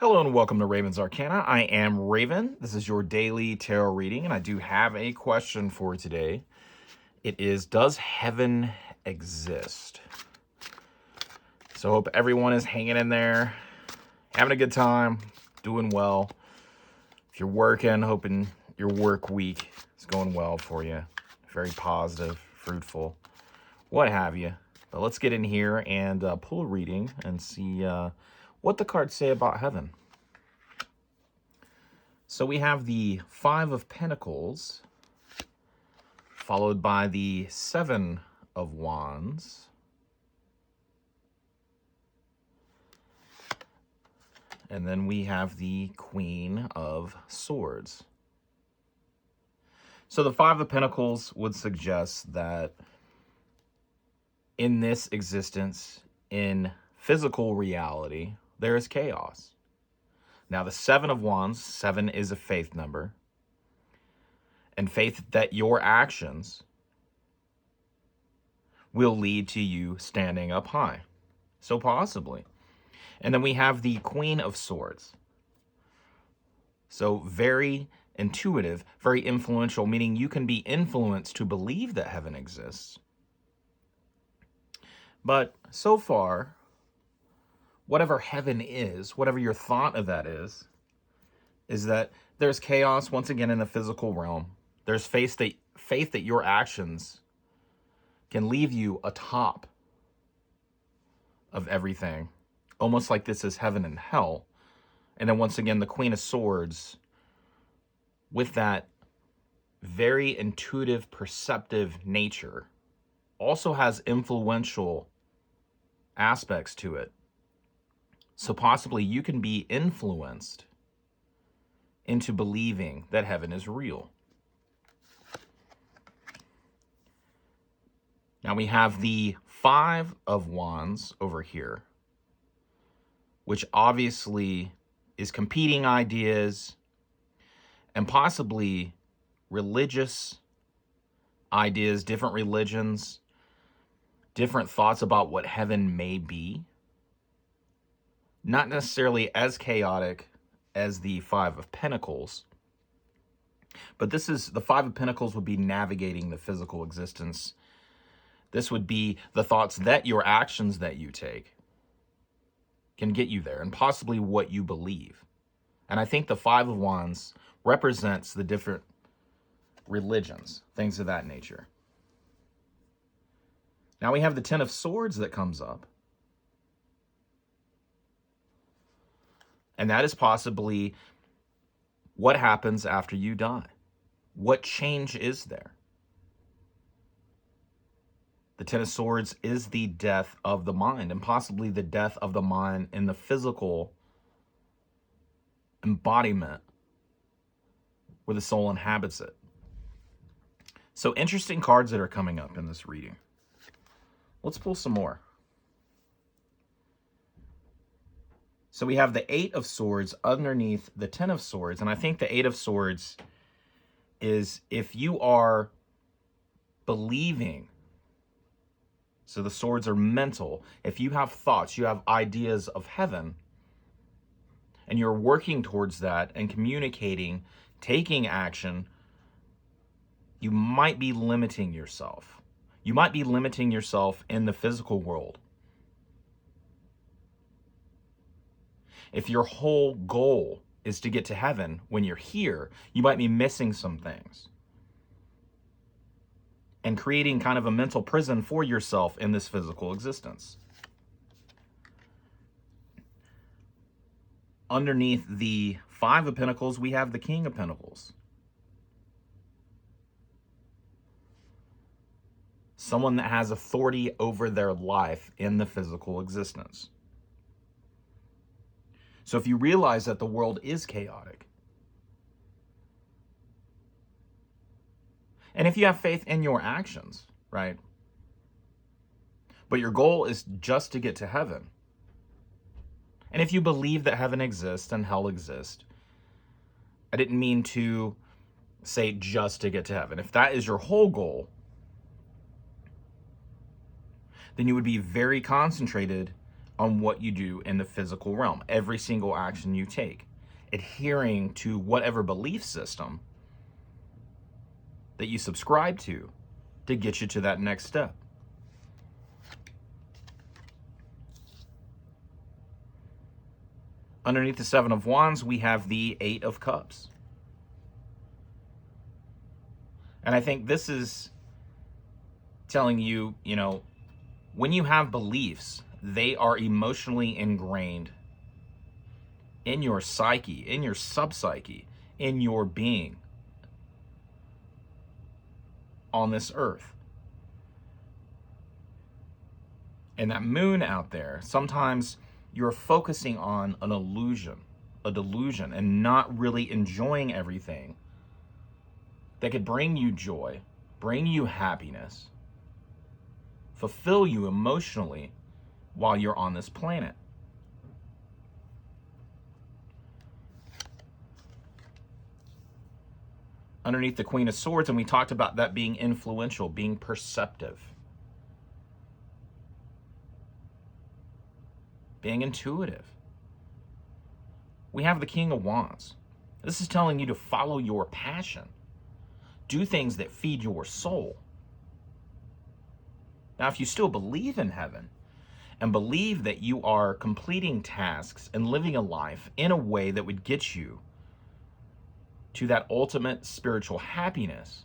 Hello and welcome to Raven's Arcana. I am Raven. This is your daily tarot reading, and I do have a question for today. It is, does heaven exist? So I hope everyone is hanging in there, having a good time, doing well. If you're working, hoping your work week is going well for you. Very positive, fruitful, what have you. But let's get in here and pull a reading and see what the cards say about heaven. So we have the Five of Pentacles, followed by the Seven of Wands, and then we have the Queen of Swords. So the Five of Pentacles would suggest that in this existence, in physical reality, there is chaos. Now, the Seven of Wands, 7 is a faith number, and faith that your actions will lead to you standing up high. So possibly. And then we have the Queen of Swords. So very intuitive, very influential, meaning you can be influenced to believe that heaven exists. But so far, whatever heaven is, whatever your thought of that is that there's chaos once again in the physical realm. There's faith that your actions can leave you atop of everything, almost like this is heaven and hell. And then once again, the Queen of Swords, with that very intuitive, perceptive nature, also has influential aspects to it. So possibly you can be influenced into believing that heaven is real. Now we have the Five of Wands over here, which obviously is competing ideas and possibly religious ideas, different religions, different thoughts about what heaven may be. Not necessarily as chaotic as the Five of Pentacles, but the Five of Pentacles would be navigating the physical existence. This would be the thoughts that your actions that you take can get you there, and possibly what you believe. And I think the Five of Wands represents the different religions, things of that nature. Now we have the Ten of Swords that comes up. And that is possibly what happens after you die. What change is there? The Ten of Swords is the death of the mind, and possibly the death of the mind in the physical embodiment where the soul inhabits it. So interesting cards that are coming up in this reading. Let's pull some more. So we have the Eight of Swords underneath the Ten of Swords. And I think the Eight of Swords is if you are believing, so the swords are mental, if you have thoughts, you have ideas of heaven, and you're working towards that and communicating, taking action, you might be limiting yourself. You might be limiting yourself in the physical world. If your whole goal is to get to heaven when you're here, you might be missing some things and creating kind of a mental prison for yourself in this physical existence. Underneath the Five of Pentacles, we have the King of Pentacles. Someone that has authority over their life in the physical existence. So if you realize that the world is chaotic, and if you have faith in your actions, right? But your goal is just to get to heaven. And if you believe that heaven exists and hell exists, I didn't mean to say just to get to heaven. If that is your whole goal, then you would be very concentrated on what you do in the physical realm, every single action you take, adhering to whatever belief system that you subscribe to get you to that next step. Underneath the Seven of Wands, we have the Eight of Cups. And I think this is telling you, when you have beliefs, they are emotionally ingrained in your psyche, in your subpsyche, in your being on this earth. And that moon out there, sometimes you're focusing on an illusion, a delusion, and not really enjoying everything that could bring you joy, bring you happiness, fulfill you emotionally while you're on this planet. Underneath the Queen of Swords, and we talked about that being influential, being perceptive, being intuitive. We have the King of Wands. This is telling you to follow your passion. Do things that feed your soul. Now, if you still believe in heaven and believe that you are completing tasks and living a life in a way that would get you to that ultimate spiritual happiness,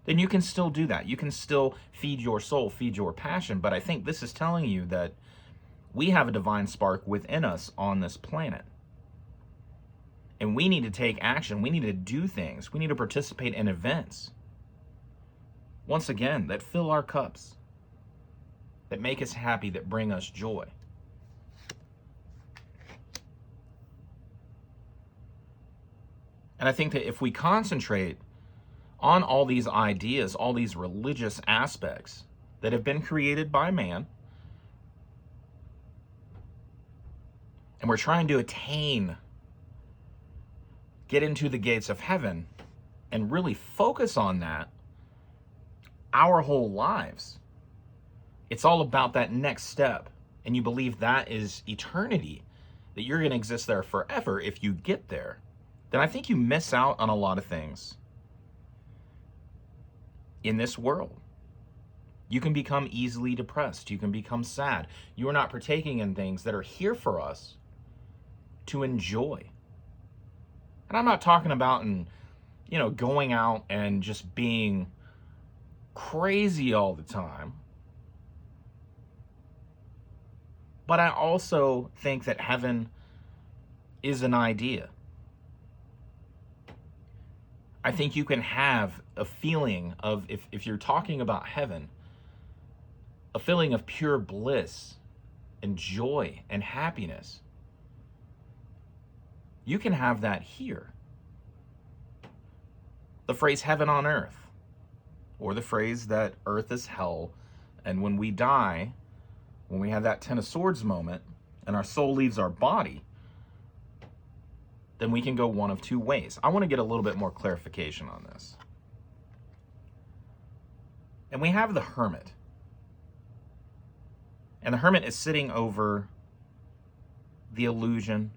then you can still do that. You can still feed your soul, feed your passion. But I think this is telling you that we have a divine spark within us on this planet. And we need to take action. We need to do things. We need to participate in events, once again, that fill our cups, that make us happy, that bring us joy. And I think that if we concentrate on all these ideas, all these religious aspects that have been created by man, and we're trying to get into the gates of heaven, and really focus on that our whole lives, it's all about that next step. And you believe that is eternity, that you're going to exist there forever if you get there, then I think you miss out on a lot of things in this world. You can become easily depressed. You can become sad. You are not partaking in things that are here for us to enjoy. And I'm not talking about going out and just being crazy all the time. But I also think that heaven is an idea. I think you can have a feeling of, if you're talking about heaven, a feeling of pure bliss and joy and happiness. You can have that here. The phrase heaven on earth, or the phrase that earth is hell, and when we die, when we have that Ten of Swords moment, and our soul leaves our body, then we can go one of two ways. I want to get a little bit more clarification on this. And we have the Hermit. And the Hermit is sitting over the illusion,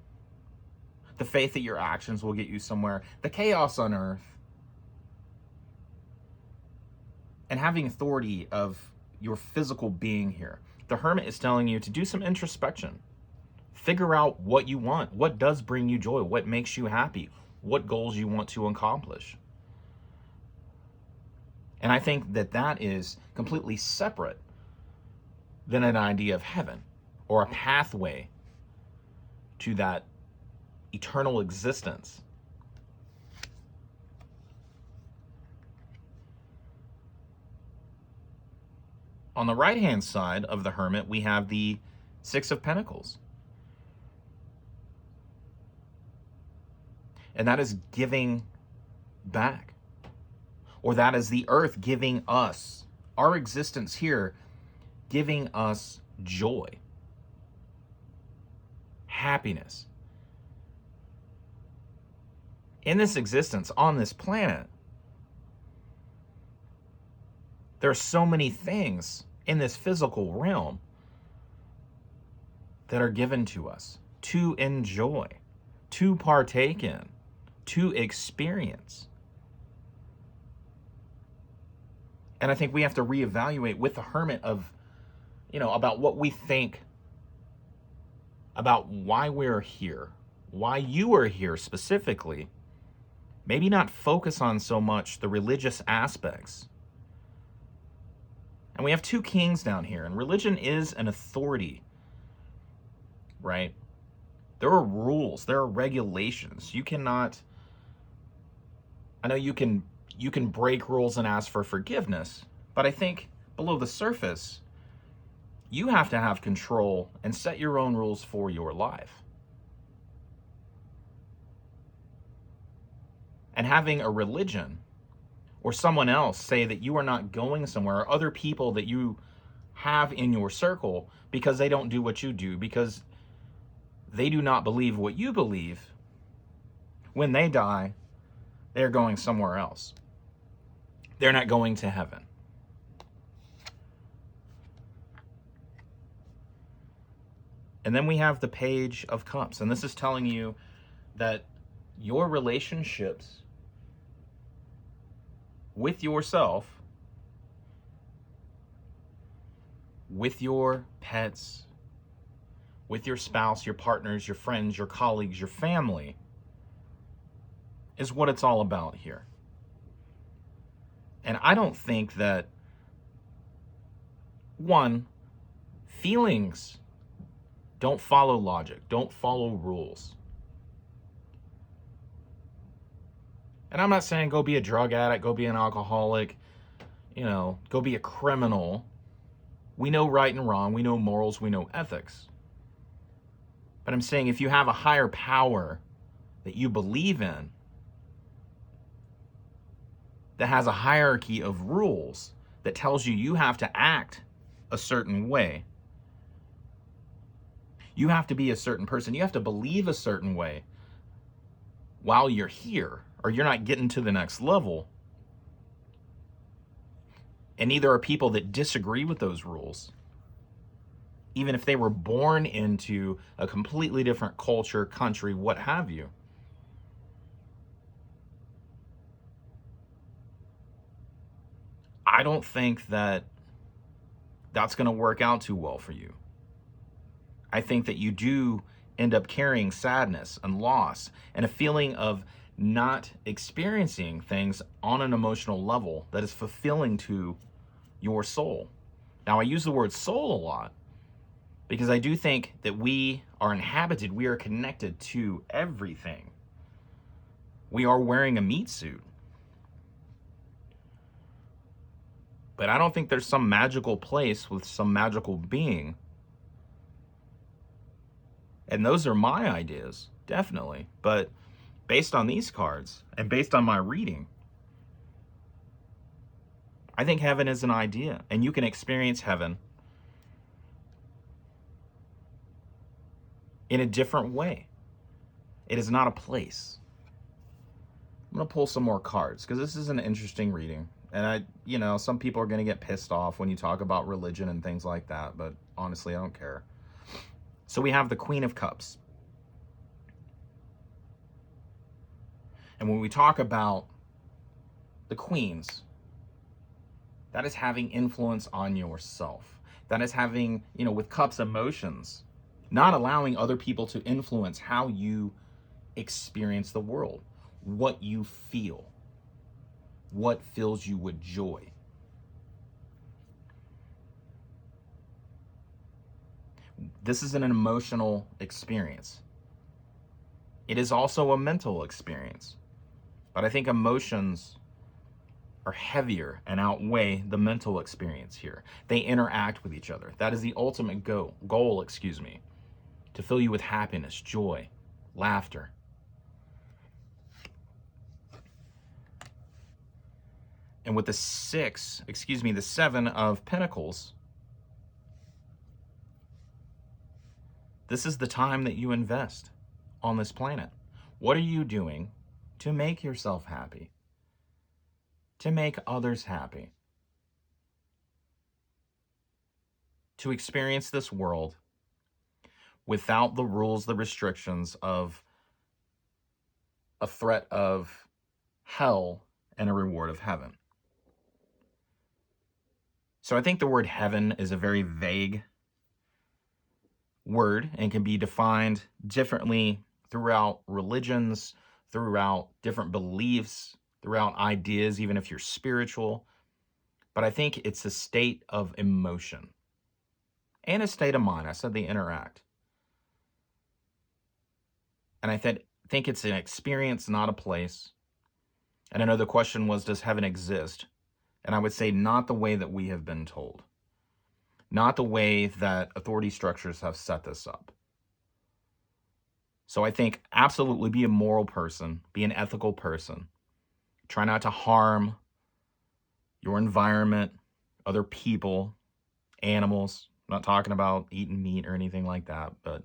the faith that your actions will get you somewhere, the chaos on earth, and having authority of your physical being here. The Hermit is telling you to do some introspection. Figure out what you want, what does bring you joy, what makes you happy, what goals you want to accomplish. And I think that that is completely separate than an idea of heaven or a pathway to that eternal existence. On the right-hand side of the Hermit, we have the Six of Pentacles. And that is giving back. Or that is the earth giving us, our existence here, giving us joy, happiness. In this existence, on this planet, there are so many things in this physical realm that are given to us to enjoy, to partake in, to experience. And I think we have to reevaluate with the hermit of, about what we think about why we're here, why you are here specifically. Maybe not focus on so much the religious aspects. And we have two kings down here, and religion is an authority, right? There are rules, there are regulations. You cannot, I know you can break rules and ask for forgiveness, but I think below the surface, you have to have control and set your own rules for your life. And having a religion or someone else say that you are not going somewhere, or other people that you have in your circle because they don't do what you do, because they do not believe what you believe, when they die, they're going somewhere else. They're not going to heaven. And then we have the Page of Cups, and this is telling you that your relationships with yourself, with your pets, with your spouse, your partners, your friends, your colleagues, your family, is what it's all about here. And I don't think that, one, feelings don't follow logic, don't follow rules. And I'm not saying go be a drug addict, go be an alcoholic, go be a criminal. We know right and wrong, we know morals, we know ethics. But I'm saying if you have a higher power that you believe in, that has a hierarchy of rules that tells you you have to act a certain way, you have to be a certain person, you have to believe a certain way while you're here, or you're not getting to the next level. And neither are people that disagree with those rules, even if they were born into a completely different culture, country, what have you. I don't think that that's going to work out too well for you. I think that you do end up carrying sadness and loss and a feeling of not experiencing things on an emotional level that is fulfilling to your soul. Now, I use the word soul a lot because I do think that we are inhabited, we are connected to everything. We are wearing a meat suit. But I don't think there's some magical place with some magical being. And those are my ideas, definitely. But based on these cards and based on my reading, I think heaven is an idea, and you can experience heaven in a different way. It is not a place. I'm going to pull some more cards because this is an interesting reading. And some people are going to get pissed off when you talk about religion and things like that, but honestly, I don't care. So we have the Queen of Cups. And when we talk about the queens, that is having influence on yourself. That is having, with cups, emotions, not allowing other people to influence how you experience the world, what you feel, what fills you with joy. This is an emotional experience. It is also a mental experience. But I think emotions are heavier and outweigh the mental experience here. They interact with each other. That is the ultimate goal, to fill you with happiness, joy, laughter. And with the the 7 of Pentacles, this is the time that you invest on this planet. What are you doing to make yourself happy? To make others happy? to experience this world without the rules, the restrictions of a threat of hell and a reward of heaven. So I think the word heaven is a very vague word and can be defined differently throughout religions, throughout different beliefs, throughout ideas, even if you're spiritual. But I think it's a state of emotion and a state of mind. I said they interact. And I think it's an experience, not a place. And I know the question was, does heaven exist? And I would say not the way that we have been told. Not the way that authority structures have set this up. So I think absolutely be a moral person, be an ethical person. Try not to harm your environment, other people, animals. I'm not talking about eating meat or anything like that, but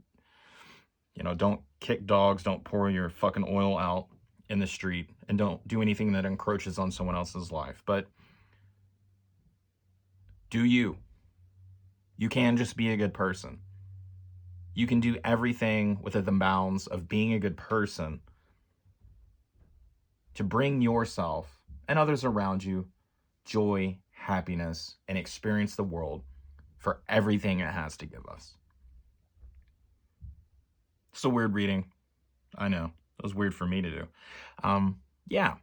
don't kick dogs, don't pour your fucking oil out in the street, and don't do anything that encroaches on someone else's life. But do you. You can just be a good person. You can do everything within the bounds of being a good person to bring yourself and others around you joy, happiness, and experience the world for everything it has to give us. It's a weird reading. I know. It was weird for me to do. Yeah.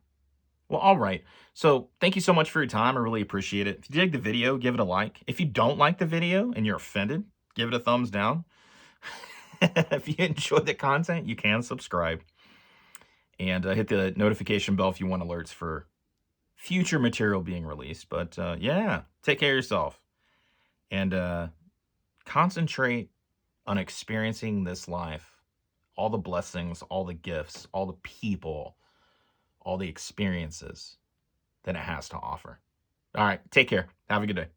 Well, all right. So thank you so much for your time. I really appreciate it. If you dig the video, give it a like. If you don't like the video and you're offended, give it a thumbs down. If you enjoy the content, you can subscribe. And hit the notification bell if you want alerts for future material being released. But yeah, take care of yourself. And concentrate on experiencing this life. All the blessings, all the gifts, all the people, all the experiences that it has to offer. All right, take care. Have a good day.